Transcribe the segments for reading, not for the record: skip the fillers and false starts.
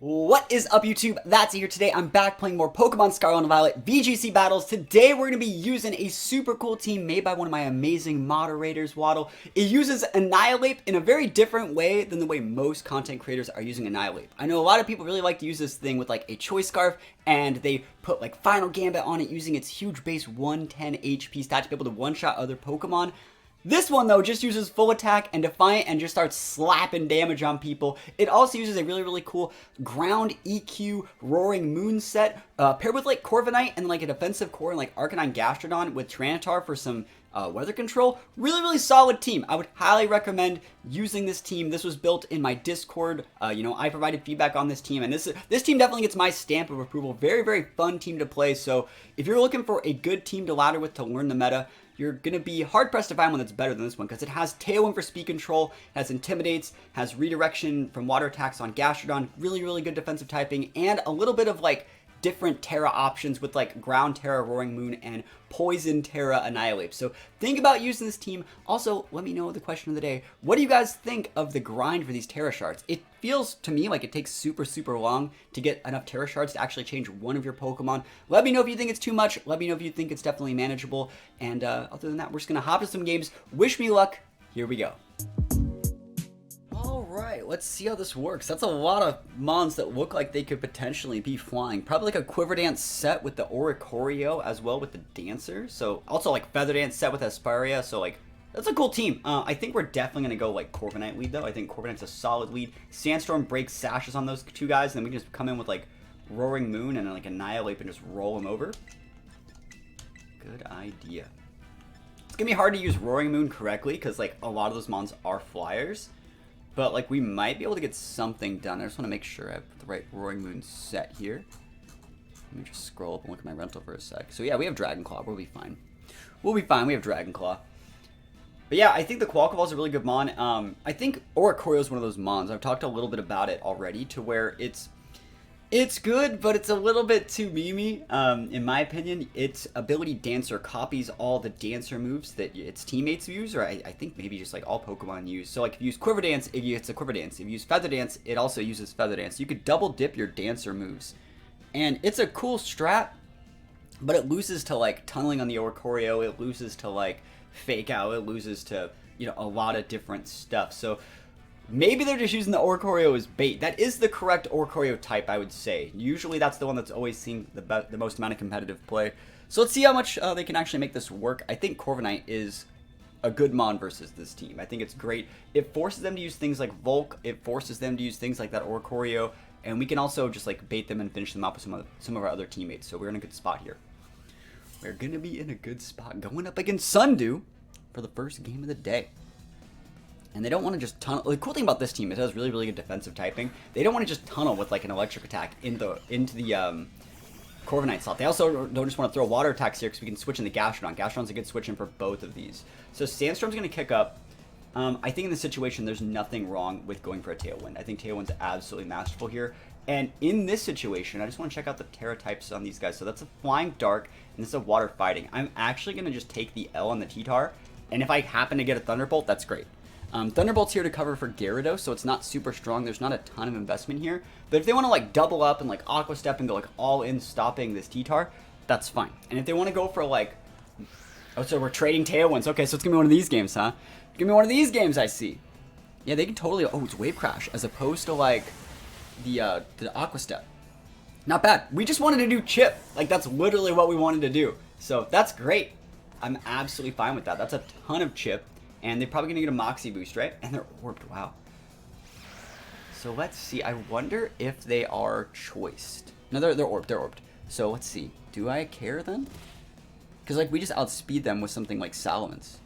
What is up, YouTube? That's here. Today I'm back playing more Pokemon Scarlet and Violet VGC battles. Today we're going to be using a super cool team made by one of my amazing moderators, Waddle. It uses Annihilate in a very different way than the way most content creators are using Annihilate. I know a lot of people really like to use this thing with like a Choice Scarf, and they put like Final Gambit on it using its huge base 110 HP stat to be able to one-shot other Pokemon. This one, though, just uses full attack and Defiant and just starts slapping damage on people. It also uses a really cool ground EQ Roaring Moon set, paired with like Corviknight and like a defensive core and like Arcanine Gastrodon with Tyranitar for some weather control. Really solid team. I would highly recommend using this team. This was built in my Discord. I provided feedback on this team, and this team definitely gets my stamp of approval. Very fun team to play. So if you're looking for a good team to ladder with to learn the meta, you're going to be hard-pressed to find one that's better than this one, because it has Tailwind for speed control, has Intimidates, has redirection from water attacks on Gastrodon, really good defensive typing, and a little bit of like different Terra options with like Ground Terra Roaring Moon and Poison Terra Annihilate. So think about using this team. Also, let me know the question of the day. What do you guys think of the grind for these Terra Shards? It feels to me like it takes super long to get enough Terra Shards to actually change one of your Pokemon. Let me know if you think it's too much. Let me know if you think it's definitely manageable. And other than that, we're just going to hop to some games. Wish me luck. Here we go. Alright, let's see how this works. That's a lot of mons that look like they could potentially be flying. Probably like a Quiver Dance set with the Oricorio as well with the Dancer. So also like Feather Dance set with Aspiria. So like that's a cool team. I think we're definitely going to go like Corviknight lead though. I think Corviknight's a solid lead. Sandstorm breaks sashes on those two guys, and then we can just come in with like Roaring Moon and then like Annihilate and just roll them over. Good idea. It's going to be hard to use Roaring Moon correctly because like a lot of those mons are flyers. But, like, we might be able to get something done. I just want to make sure I have the right Roaring Moon set here. Let me just scroll up and look at my rental for a sec. So, yeah, we have Dragon Claw. We'll be fine. We'll be fine. We have Dragon Claw. But, yeah, I think the Quaquaval is a really good mon. I think Oricorio is one of those mons. I've talked a little bit about it already to where it's good, but it's a little bit too memey. In my opinion, its ability Dancer copies all the Dancer moves that its teammates use, or I think maybe just like all Pokemon use. So like if you use Quiver Dance, it's a Quiver Dance. If you use Feather Dance, it also uses Feather Dance. You could double dip your Dancer moves. And it's a cool strat, but it loses to like tunneling on the Oricorio, it loses to like Fake Out, it loses to, a lot of different stuff. So maybe they're just using the Oricorio as bait. That is the correct Oricorio type, I would say. Usually that's the one that's always seen the most amount of competitive play. So let's see how much they can actually make this work. I think Corviknight is a good mon versus this team. I think it's great. It forces them to use things like Volk. It forces them to use things like that Oricorio. And we can also just like bait them and finish them up with some of our other teammates. So we're in a good spot here. We're going to be in a good spot going up against Sundew for the first game of the day. And they don't want to just tunnel. The cool thing about this team is it has really good defensive typing. They don't want to just tunnel with like an electric attack into the Corviknight slot. They also don't just want to throw water attacks here because we can switch in the Gastrodon. Gastrodon's a good switch in for both of these. So Sandstorm's going to kick up. I think in this situation there's nothing wrong with going for a Tailwind. I think Tailwind's absolutely masterful here. And in this situation, I just want to check out the Terra types on these guys. So that's a Flying Dark, and this is a Water Fighting. I'm actually going to just take the L on the T-Tar, and if I happen to get a Thunderbolt, that's great. Thunderbolt's here to cover for Gyarados, so it's not super strong. There's not a ton of investment here. But if they want to like double up and like Aqua Step and go like all in stopping this T-Tar, that's fine. And if they want to go for like, oh, so we're trading Tailwinds. Okay, so it's gonna be one of these games, huh? It's gonna be one of these games, I see. Yeah, they can totally. Oh, it's Wave Crash as opposed to like the Aqua Step. Not bad. We just wanted to do Chip. Like that's literally what we wanted to do. So that's great. I'm absolutely fine with that. That's a ton of Chip. And they're probably going to get a Moxie boost, right? And they're orbed. Wow. So let's see. I wonder if they are choiced. No, they're orbed. They're orbed. So let's see. Do I care then? Because like we just outspeed them with something like Salamence.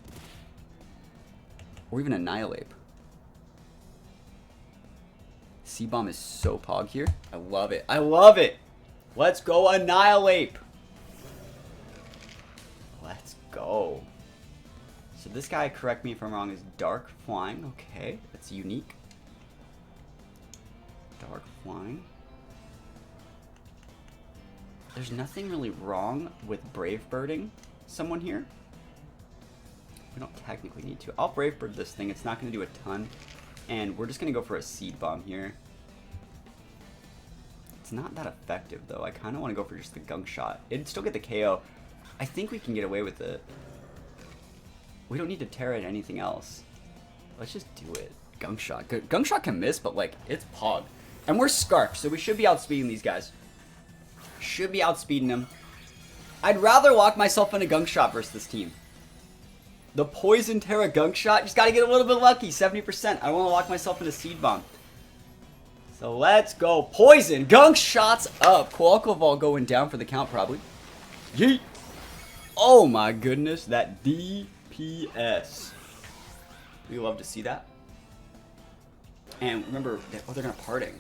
Or even Annihilate. C-Bomb is so pog here. I love it. I love it. Let's go Annihilate. Let's go. So this guy, correct me if I'm wrong, is Dark Flying. Okay, that's unique. Dark Flying. There's nothing really wrong with Brave Birding someone here. We don't technically need to. I'll Brave Bird this thing. It's not going to do a ton. And we're just going to go for a Seed Bomb here. It's not that effective, though. I kind of want to go for just the gunk shot. It'd still get the KO. I think we can get away with it. We don't need to tear it anything else. Let's just do it. Gunk shot. Gunk shot can miss, but, like, it's Pog. And we're Scarf, so we should be outspeeding these guys. Should be outspeeding them. I'd rather lock myself in a gunk shot versus this team. The Poison Terra gunk shot, just gotta get a little bit lucky. 70%. I want to lock myself in a Seed Bomb. So let's go. Poison. Gunk shots up. Qualcoval going down for the count, probably. Yeet. Oh my goodness. That DPS. We love to see that. And remember, they're going to parting.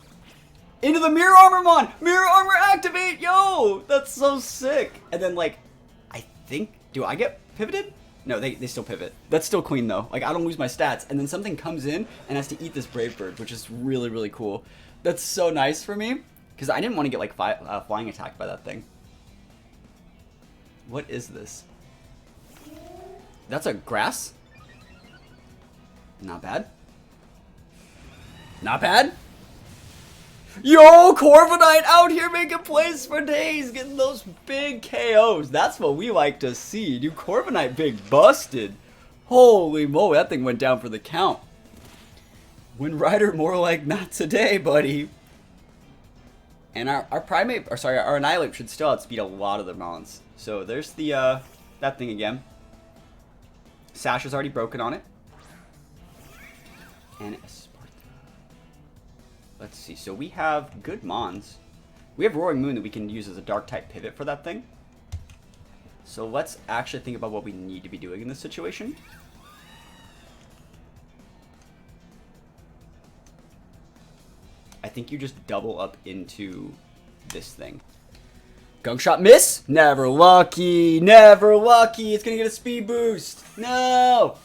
Into the Mirror Armor Mon! Mirror Armor activate! Yo! That's so sick. And then, like, I think, do I get pivoted? No, they still pivot. That's still clean, though. Like, I don't lose my stats. And then something comes in and has to eat this Brave Bird, which is really, really cool. That's so nice for me. Because I didn't want to get, like, flying attacked by that thing. What is this? That's a grass? Not bad. Not bad. Yo, Corviknight out here making plays for days, getting those big KOs. That's what we like to see. Dude, Corviknight big busted. Holy moly, that thing went down for the count. Wind Rider more like not today, buddy. And our Primate, or sorry, our Annihilate should still outspeed a lot of the Mons. So there's the, that thing again. Sash is already broken on it. And let's see, so we have good Mons. We have Roaring Moon that we can use as a dark type pivot for that thing. So let's actually think about what we need to be doing in this situation. I think you just double up into this thing. Gunk shot miss? Never lucky, never lucky. It's gonna get a speed boost. No!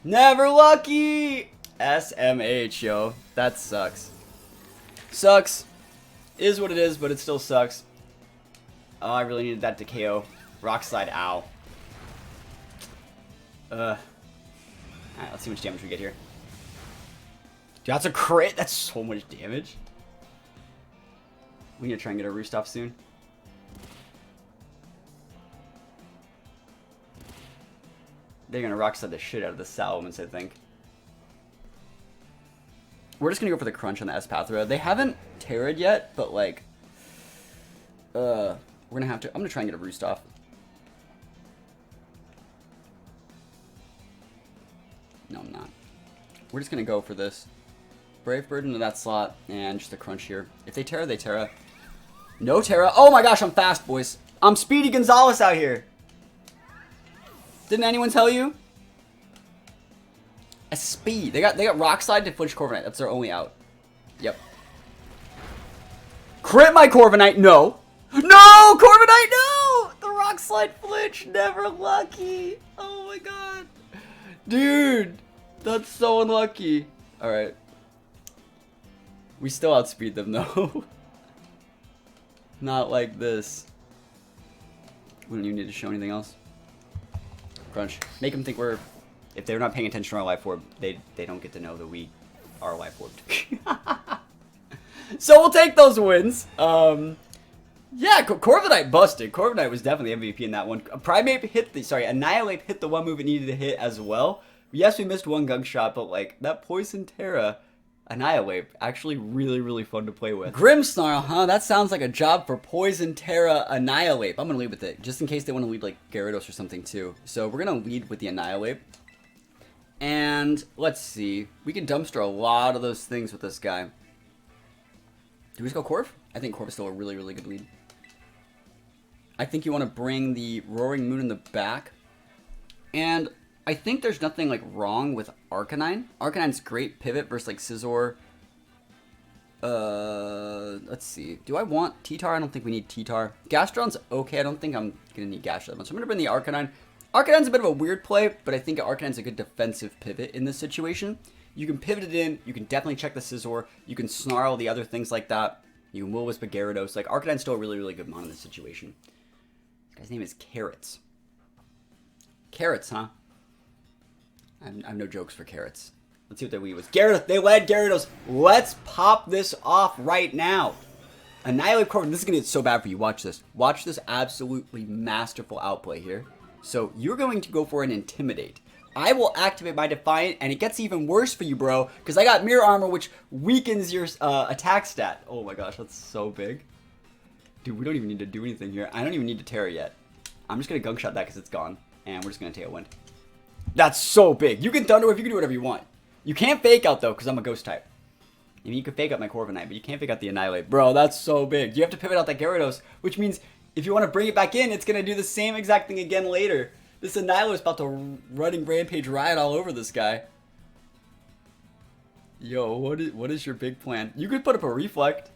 Never lucky! SMH, yo. That sucks. Sucks. Is what it is, but it still sucks. Oh, I really needed that to KO. Rock Slide, ow. Alright, let's see how much damage we get here. Dude, that's a crit! That's so much damage. We need to try and get a roost off soon. They're gonna Rock Slide the shit out of the Salamence, I think. We're just gonna go for the crunch on the Espathra. They haven't Terra'd yet, but like, we're gonna have to. I'm gonna try and get a roost off. No, I'm not. We're just gonna go for this. Brave Bird into that slot and just a crunch here. If they Terra, they Terra. No Terra. Oh my gosh, I'm fast, boys. I'm Speedy Gonzalez out here. Didn't anyone tell you? A speed. They got Rock Slide to flinch Corviknight. That's their only out. Yep. Crit my Corviknight. No. No! Corviknight, no! The Rock Slide flinch. Never lucky. Oh my god. Dude. That's so unlucky. Alright. We still outspeed them though. Not like this. We don't even need to show anything else. Crunch. Make them think we're... If they're not paying attention to our life orb, they don't get to know that we are life orbed. So we'll take those wins. Yeah, Corviknight busted. Corviknight was definitely MVP in that one. Primate hit the... Sorry, Annihilate hit the one move it needed to hit as well. Yes, we missed one gunk shot, but like, that Poison Terra Annihilate, actually really, really fun to play with. Grimmsnarl, huh? That sounds like a job for Poison Terra Annihilate. I'm gonna lead with it, just in case they want to lead like Gyarados or something too. So we're gonna lead with the Annihilate. And let's see. We can dumpster a lot of those things with this guy. Do we just go Corv? I think Corv is still a really, really good lead. I think you want to bring the Roaring Moon in the back. And I think there's nothing like wrong with Arcanine. Arcanine's great pivot versus like Scizor. Let's see. Do I want T-Tar? I don't think we need T-Tar. Gastron's okay. I don't think I'm going to need Gash that much. So I'm going to bring the Arcanine. Arcanine's a bit of a weird play, but I think Arcanine's a good defensive pivot in this situation. You can pivot it in. You can definitely check the Scizor. You can Snarl the other things like that. You can Will-Wisp a Gyarados. Like, Arcanine's still a really, really good mon in this situation. This guy's name is Carrots. Carrots, huh? I have no jokes for Carrots. Let's see what their Wii was. Gyarados, they led Gyarados. Let's pop this off right now. Annihilate Corvin. This is going to get so bad for you. Watch this. Watch this absolutely masterful outplay here. So you're going to go for an Intimidate. I will activate my Defiant, and it gets even worse for you, bro, because I got Mirror Armor, which weakens your attack stat. Oh my gosh, that's so big. Dude, we don't even need to do anything here. I don't even need to Terra yet. I'm just going to Gunk Shot that because it's gone, and we're just going to Tailwind. That's so big. You can Thunder Wave, you can do whatever you want. You can't Fake Out, though, because I'm a Ghost type. I mean, you can Fake Out my Corviknight, but you can't Fake Out the Annihilate. Bro, that's so big. You have to pivot out that Gyarados, which means if you want to bring it back in, it's going to do the same exact thing again later. This Annihilate is about to running Rampage Riot all over this guy. Yo, what is your big plan? You could put up a Reflect.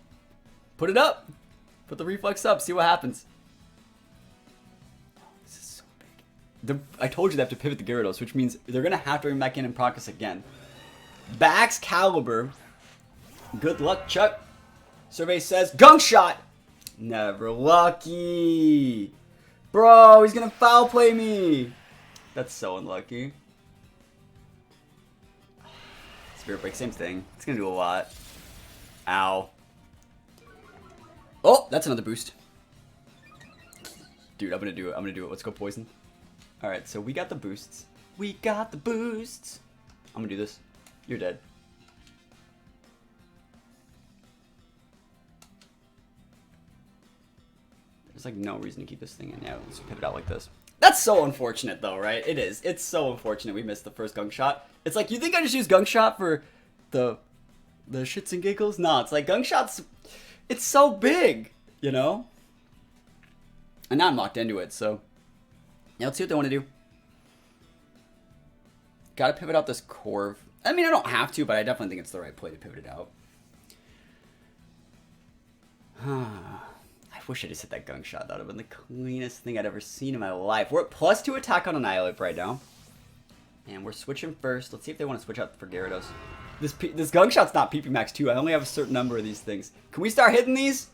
Put it up. Put the Reflex up. See what happens. Oh, this is so big. I told you they have to pivot the Gyarados, which means they're going to have to bring back in and proc us again. Bax Caliber. Good luck, Chuck. Survey says, Gunk Shot. Never lucky. Bro, he's going to foul play me. That's so unlucky. Spirit Break, same thing. It's going to do a lot. Ow. Oh, that's another boost. Dude, I'm going to do it. I'm going to do it. Let's go Poison. Alright, so we got the boosts. We got the boosts. I'm going to do this. You're dead. There's like no reason to keep this thing in. Yeah, let's pivot out like this. That's so unfortunate though, right? It is. It's so unfortunate we missed the first Gunk Shot. It's like, you think I just use Gunk Shot for the shits and giggles? Nah, it's like Gunk Shot's, it's so big, you know? And now I'm locked into it, so yeah, let's see what they want to do. Gotta pivot out this Corv. I mean, I don't have to, but I definitely think it's the right play to pivot it out. I wish I just hit that Gunk Shot. That would have been the cleanest thing I'd ever seen in my life. We're at +2 attack on Annihilate right now. And we're switching first. Let's see if they want to switch out for Gyarados. This Gunk Shot's not PP Max 2. I only have a certain number of these things. Can we start hitting these?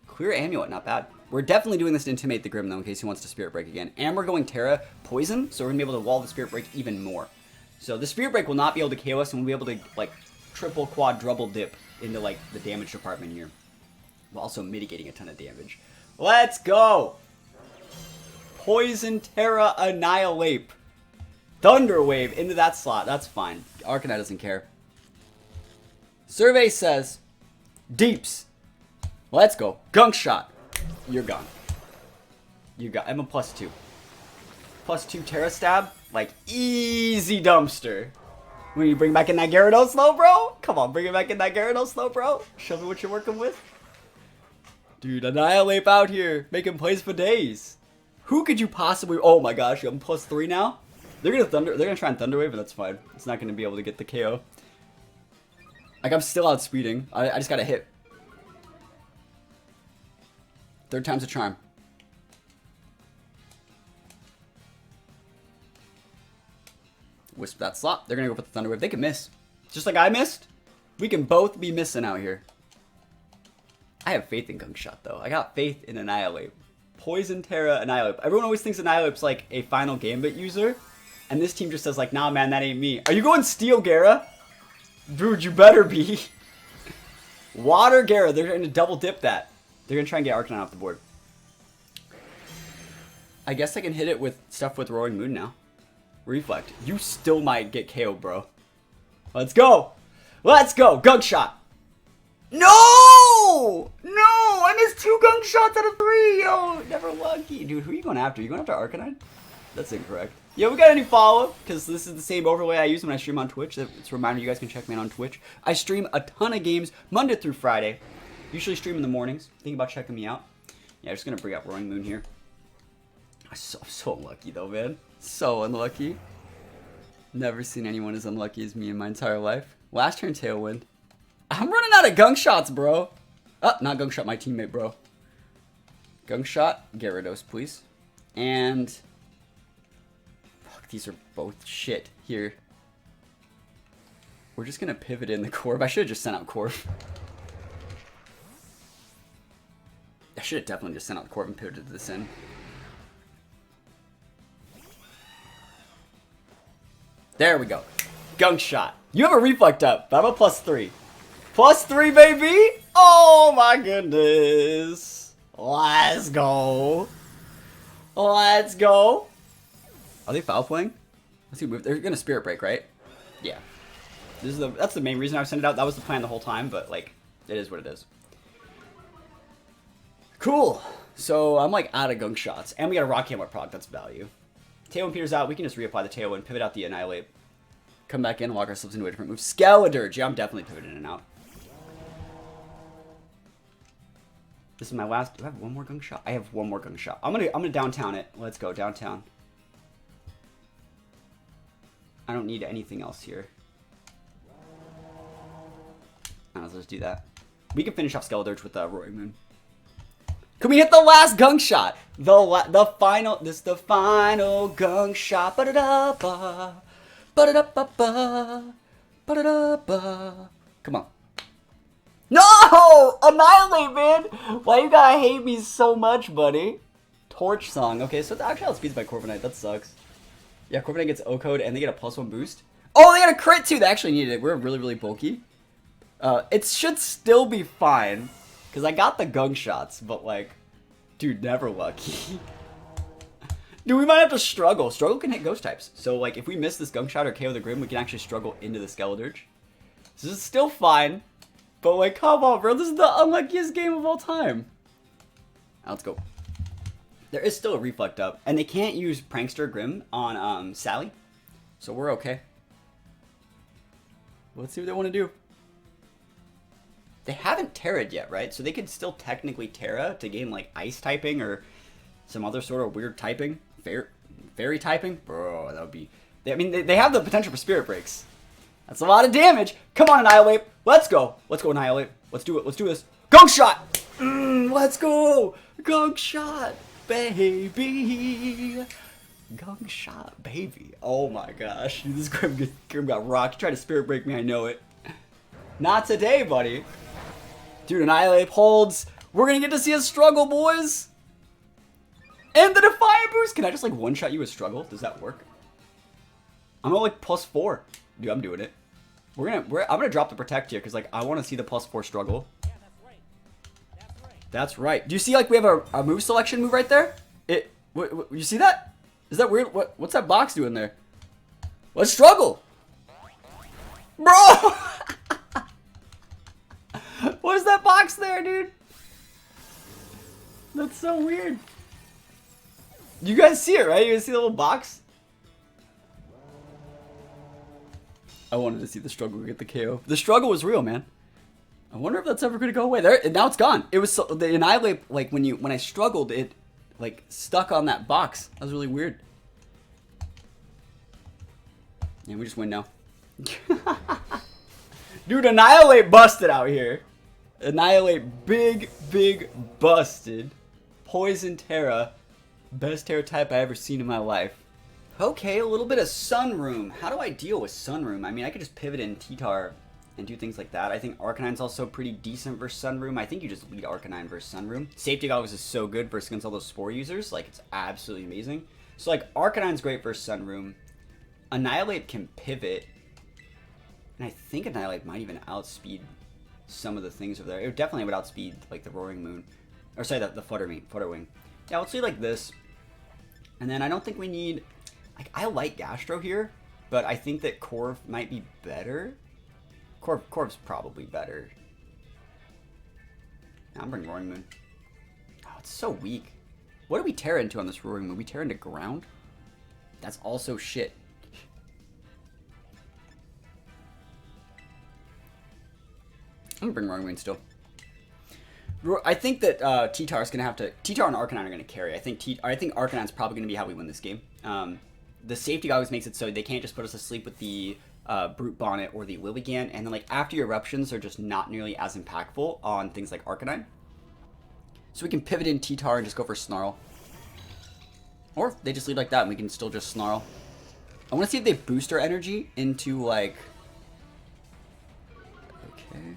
Clear Amulet, not bad. We're definitely doing this to intimidate the Grim, though, in case he wants to Spirit Break again. And we're going Terra Poison, so we're going to be able to wall the Spirit Break even more. So the Spirit Break will not be able to KO us, and we'll be able to, like, triple, quadruple dip into, like, the damage department here. While also mitigating a ton of damage. Let's go! Poison Terra Annihilate. Thunder Wave into that slot. That's fine. Arcanine doesn't care. Survey says, Deeps. Let's go. Gunk Shot. You're gone. You got. I'm a +2. +2 Terra Stab. Like, easy dumpster. When you bring back in that Gyarados slow, bro? Come on, bring it back in that Gyarados slow, bro. Show me what you're working with. Dude, Annihilate out here. Making plays for days. Who could you possibly... Oh my gosh, I'm +3 now? They're gonna try and Thunder Wave, but that's fine. It's not gonna be able to get the KO. Like, I'm still outspeeding. I just gotta hit. Third time's a charm. Wisp that slot. They're gonna go for the Thunder Wave. They can miss. Just like I missed. We can both be missing out here. I have faith in Gunk Shot, though. I got faith in Annihilate. Poison Terra Annihilate. Everyone always thinks Annihilate's like a final Gambit user. And this team just says like, nah, man, that ain't me. Are you going Steel Gara? Dude, you better be. Water Gara. They're going to double dip that. They're going to try and get Arcanine off the board. I guess I can hit it with stuff with Roaring Moon now. Reflect. You still might get KO'd, bro. Let's go. Let's go. Gunk Shot. No! No! I missed 2 Gunk Shots out of 3! Yo, never lucky. Dude, who are you going after? You going after Arcanine? That's incorrect. Yo, we got any follow? Because this is the same overlay I use when I stream on Twitch. It's a reminder you guys can check me out on Twitch. I stream a ton of games Monday through Friday. Usually stream in the mornings. Think about checking me out. Yeah, I'm just going to bring up Roaring Moon here. I'm so unlucky though, man. So unlucky. Never seen anyone as unlucky as me in my entire life. Last turn Tailwind. I'm running out of Gunk Shots, bro. Oh, not Gunk Shot, my teammate, bro. Gunk Shot, Gyarados, please. And... fuck, these are both shit here. We're just going to pivot in the Corv. I should have just sent out Corv. I should have definitely just sent out Corv and pivoted this in. There we go. Gunk Shot. You have a reflect up, but I'm a +3. +3, baby! Oh my goodness. Let's go. Let's go. Are they foul playing? Let's see. They're gonna Spirit Break, right? Yeah. That's the main reason I sent it out. That was the plan the whole time, but like, it is what it is. Cool. So I'm like out of Gunk Shots, and we got a Rock Hammer proc. That's value. Tailwind Peters out. We can just reapply the Tailwind, pivot out the Annihilate, come back in, and lock ourselves into a different move. Skeledirge. Yeah, I'm definitely pivoting in and out. This is my last. Do I have one more Gunk Shot? I have one more Gunk Shot. I'm gonna downtown it. Let's go downtown. I don't need anything else here. Let's just do that. We can finish off Skeledirge with the Roaring Moon. Can we hit the last Gunk Shot? The final. This is the final Gunk Shot. Ba-da-da-ba. Ba-da-da-ba-ba. Ba-da-da-ba. Come on. No! Annihilate, man! Why you gotta hate me so much, buddy? Torch Song. Okay, so it actually outspeeds by Corviknight. That sucks. Yeah, Corviknight gets O-Code and they get a +1 boost. Oh, they got a crit too! They actually needed it. We're really, really bulky. It should still be fine. Because I got the Gunk Shots, but like... Dude, never lucky. Dude, we might have to struggle. Struggle can hit ghost types. So like, if we miss this Gunk Shot or KO the Grim, we can actually struggle into the Skeledirge. This is still fine. But like, come on, bro. This is the unluckiest game of all time. Now, let's go. There is still a Reflect up. And they can't use Prankster Grim on Sally. So we're okay. Let's see what they want to do. They haven't Terra'd yet, right? So they could still technically Terra to gain like Ice typing or some other sort of weird typing. Fairy typing? Bro, that would be... I mean, they have the potential for Spirit Breaks. That's a lot of damage. Come on, Annihilate. Let's go. Let's go, Annihilate. Let's do it. Let's do this. Gunk Shot. Let's go. Gunk Shot, baby. Gunk Shot, baby. Oh my gosh. Dude, this Grim got rocked. He tried to Spirit Break me. I know it. Not today, buddy. Dude, Annihilate holds. We're going to get to see us struggle, boys. And the Defiant Boost. Can I just like one-shot you with struggle? Does that work? I'm at like +4. Dude, I'm doing it. I'm gonna drop the Protect here because like I want to see the +4 struggle. Yeah, that's right. That's right. That's right. Do you see like we have a move selection move right there? You see that? Is that weird? What's that box doing there? Let's struggle, bro. What is that box there, dude? That's so weird. You guys see it, right? You guys see the little box? I wanted to see the struggle get the KO. The struggle was real, man. I wonder if that's ever gonna go away. There, now it's gone. It was so, the Annihilate, like when I struggled, it like stuck on that box. That was really weird. Yeah, we just win now. Dude, Annihilate busted out here. Annihilate big busted. Poison Terra. Best Terra type I ever seen in my life. Okay, a little bit of Sunroom. How do I deal with Sunroom? I mean, I could just pivot in T-Tar and do things like that. I think Arcanine's also pretty decent versus Sunroom. I think you just lead Arcanine versus Sunroom. Safety Goggles is so good versus against all those Spore users. Like, it's absolutely amazing. So, like, Arcanine's great versus Sunroom. Annihilate can pivot. And I think Annihilate might even outspeed some of the things over there. It definitely would outspeed, like, the Roaring Moon. Or, sorry, the Flutterwing. Yeah, let's do, like, this. And then I don't think we need... Like, I like Gastro here, but I think that Corv might be better. Corv's probably better. Now I'm bringing Roaring Moon. Oh, it's so weak. What do we tear into on this Roaring Moon? We tear into ground? That's also shit. I'm gonna bring Roaring Moon still. I think that T-Tar is gonna have to... T-Tar and Arcanine are gonna carry. I think Arcanine's probably gonna be how we win this game. The Safety Goggles makes it so they can't just put us to sleep with the Brute Bonnet or the Lilligant, and then like after your eruptions are just not nearly as impactful on things like Arcanine. So we can pivot in T-Tar and just go for Snarl. Or they just lead like that and we can still just Snarl. I want to see if they boost our energy into like... Okay.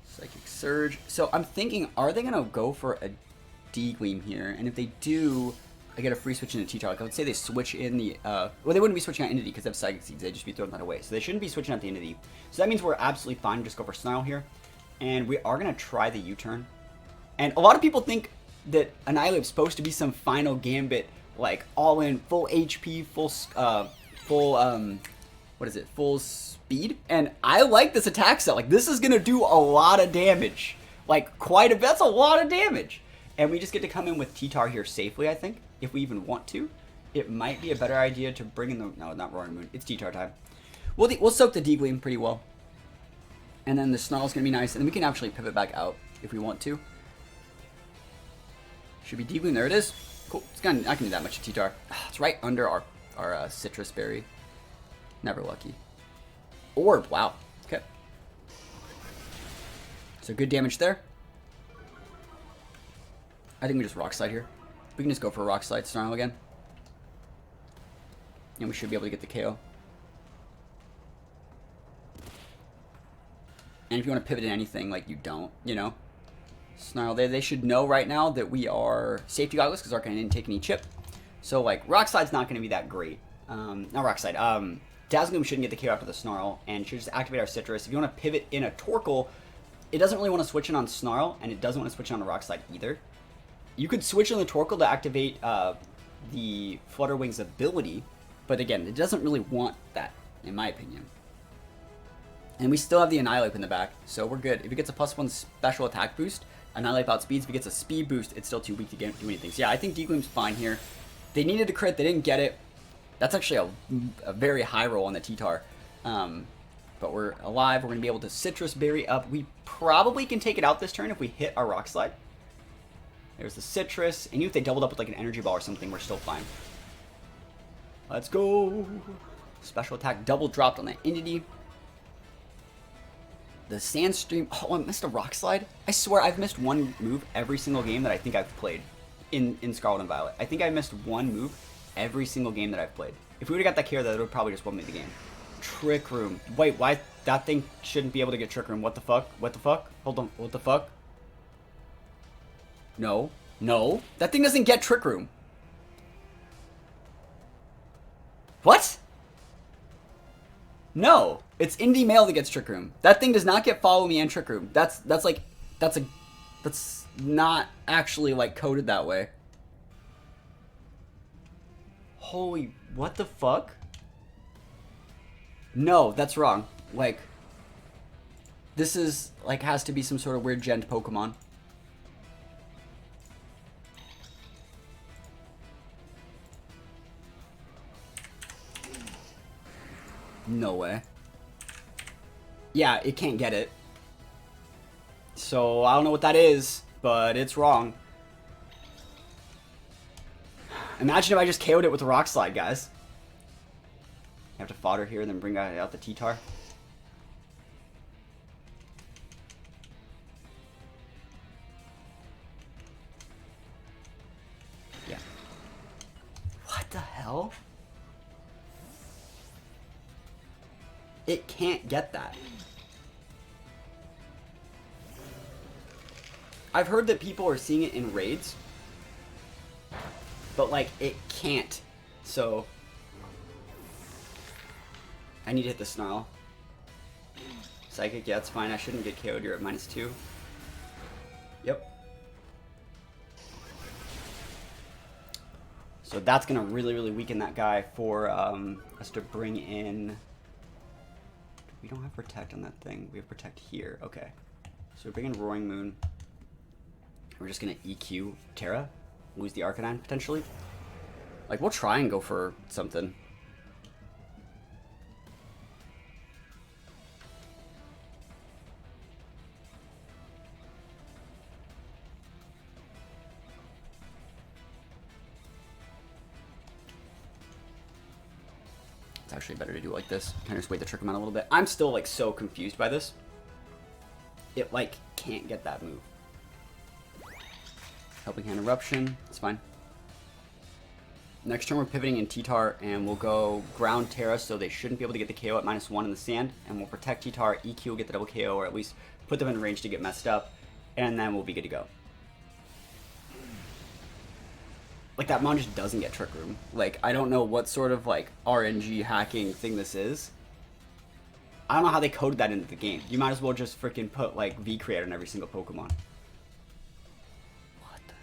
Psychic Surge. So I'm thinking, are they going to go for a D-Gleam here? And if they do... I get a free switch into T-Tar. Like, I would say they switch in the, well, they wouldn't be switching out Entity because they have Psychic Seeds. They'd just be throwing that away. So they shouldn't be switching out the Entity. So that means we're absolutely fine. Just go for Snarl here. And we are going to try the U-turn. And a lot of people think that Annihilate is supposed to be some final Gambit, like, all in, full HP, full speed. And I like this attack set. Like, this is going to do a lot of damage. Like, that's a lot of damage. And we just get to come in with T-Tar here safely, I think. If we even want to, it might be a better idea to bring in the... No, not Roaring Moon. It's T-Tar time. We'll soak the D-Gleam pretty well. And then the Snarl's going to be nice. And then we can actually pivot back out if we want to. Should be D-Gleam. There it is. Cool. It's not going to do that much to T-Tar. It's right under our Citrus Berry. Never lucky. Orb. Wow. Okay. So good damage there. I think we just Rock Slide here. We can just go for a Rock Slide Snarl again. And we should be able to get the KO. And if you want to pivot in anything, like, you don't, you know. Snarl, they should know right now that we are Safety Goggles because Arcanine didn't take any chip. So, like, Rock Slide's not going to be that great. Not Rock Slide. Dazzling shouldn't get the KO after the Snarl and should just activate our Citrus. If you want to pivot in a Torkoal, it doesn't really want to switch in on Snarl, and it doesn't want to switch in on a Rock Slide either. You could switch on the Torkoal to activate the Flutter Wings ability, but again, it doesn't really want that, in my opinion. And we still have the Annihilate in the back, so we're good. If it gets a +1 special attack boost, Annihilate outspeeds. If it gets a speed boost, it's still too weak to do anything. So yeah, I think D-Gleam's fine here. They needed a crit, they didn't get it. That's actually a very high roll on the T-Tar. But we're alive, we're going to be able to Citrus Berry up. We probably can take it out this turn if we hit our Rock Slide. There's the Citrus, and even if they doubled up with like an Energy Ball or something, we're still fine. Let's go. Special attack double dropped on that Entity. The Sandstream. Oh, I missed a Rock Slide. I swear I've missed one move every single game that I think I've played in Scarlet and Violet. I think I missed one move every single game that I've played. If we would have got that KO, that would have probably just won me the game. Trick Room. Wait, why? That thing shouldn't be able to get Trick Room. What the fuck? What the fuck? Hold on. What the fuck? No. No. That thing doesn't get Trick Room. What? No. It's Indie Male that gets Trick Room. That thing does not get Follow Me and Trick Room. That's not actually like coded that way. Holy, what the fuck? No, that's wrong. Like, this is like has to be some sort of weird gent Pokemon. No way. Yeah, it can't get it. So, I don't know what that is, but it's wrong. Imagine if I just KO'd it with a Rock Slide, guys. I have to fodder here and then bring out the T-Tar. Yeah. What the hell? It can't get that. I've heard that people are seeing it in raids, but like it can't. So I need to hit the Snarl. Psychic, yeah, it's fine. I shouldn't get KO'd. You're at -2. Yep. So that's gonna really, really weaken that guy for us to bring in. We don't have Protect on that thing. We have Protect here. Okay. So we bring in Roaring Moon. We're just going to EQ Terra. Lose the Arcanine, potentially. Like, we'll try and go for something. It's actually better to do it like this. Kind of just wait to trick him out a little bit. I'm still, like, so confused by this. It, like, can't get that move. Helping Hand Eruption. It's fine. Next turn, we're pivoting in T-Tar, and we'll go Ground Terra, so they shouldn't be able to get the KO at -1 in the sand. And we'll protect T-Tar. EQ will get the double KO, or at least put them in range to get messed up. And then we'll be good to go. Like, that mon just doesn't get Trick Room. Like, I don't know what sort of, like, RNG hacking thing this is. I don't know how they coded that into the game. You might as well just freaking put, like, V-Create on every single Pokemon. What the...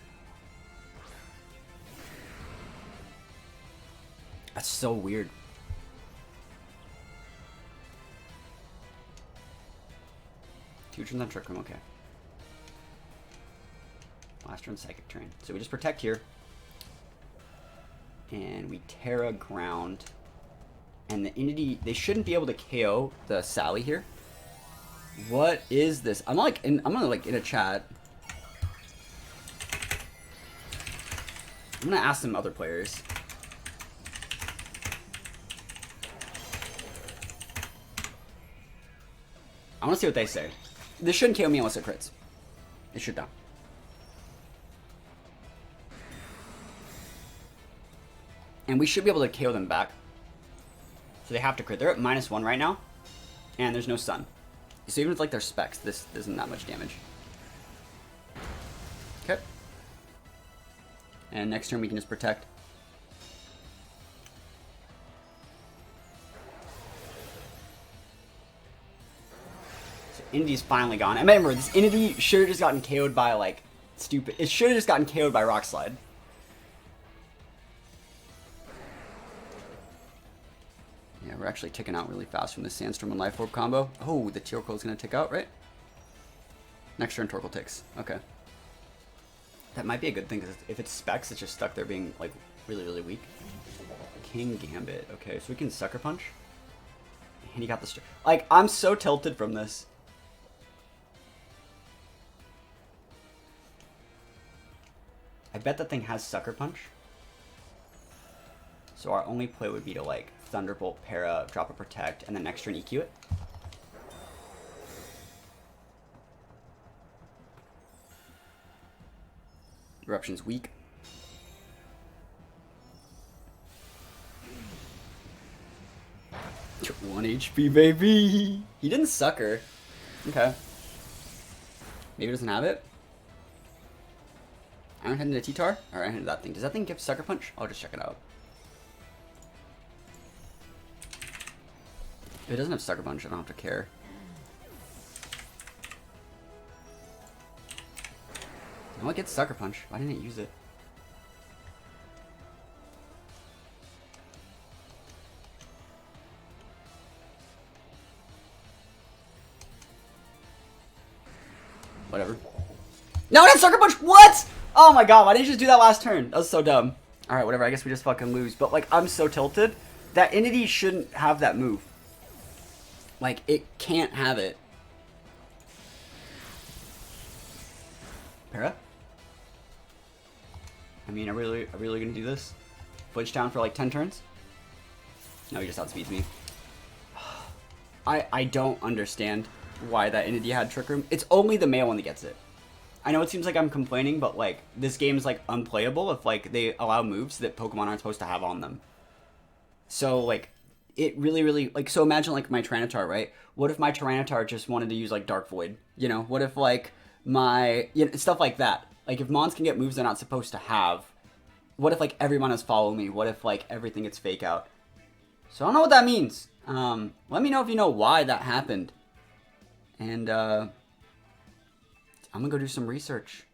That's so weird. Two turns on Trick Room, okay. Last turn, Psychic Terrain. So we just protect here. And we Terra Ground. And the Entity, they shouldn't be able to KO the Sally here. What is this? I'm gonna like in a chat. I'm gonna ask some other players. I wanna see what they say. This shouldn't KO me unless it crits. It should not. And we should be able to KO them back. So they have to crit. They're at -1 right now. And there's no sun. So even with like their specs, this isn't that much damage. Okay. And next turn we can just protect. So Entity's finally gone. And remember, this Entity should have just gotten KO'd by like stupid. It should have just gotten KO'd by Rock Slide. Yeah, we're actually ticking out really fast from the Sandstorm and Life Orb combo. Oh, the Torkoal is going to tick out, right? Next turn, Torkoal ticks. Okay. That might be a good thing, because if it's specs, it's just stuck there being, like, really, really weak. King Gambit. Okay, so we can Sucker Punch. And he got the... Like, I'm so tilted from this. I bet that thing has Sucker Punch. So our only play would be to, like, Thunderbolt, Para, drop a Protect, and then next turn EQ it. Eruption's weak. One HP, baby! He didn't Sucker. Okay. Maybe he doesn't have it? Iron Head into T-Tar? Or Iron Head into that thing. Does that thing give Sucker Punch? I'll just check it out. If it doesn't have Sucker Punch, I don't have to care. No, it gets Sucker Punch. Why didn't it use it? Whatever. No, not Sucker Punch! What? Oh my god, why didn't you just do that last turn? That was so dumb. Alright, whatever, I guess we just fucking lose. But, like, I'm so tilted. That Entity shouldn't have that move. Like, it can't have it. Para? I mean, are we really gonna do this? Flinch down for like 10 turns? No, he just outspeeds me. I don't understand why that Entity had Trick Room. It's only the male one that gets it. I know it seems like I'm complaining, but like, this game is like unplayable if like they allow moves that Pokemon aren't supposed to have on them. So like, it really, like, so imagine, like, my Tyranitar, right? What if my Tyranitar just wanted to use, like, Dark Void? You know? What if, like, my... You know, stuff like that. Like, if Mons can get moves they're not supposed to have, what if, like, every mon is Follow Me? What if, like, everything gets Fake Out? So I don't know what that means. Let me know if you know why that happened. And, I'm gonna go do some research.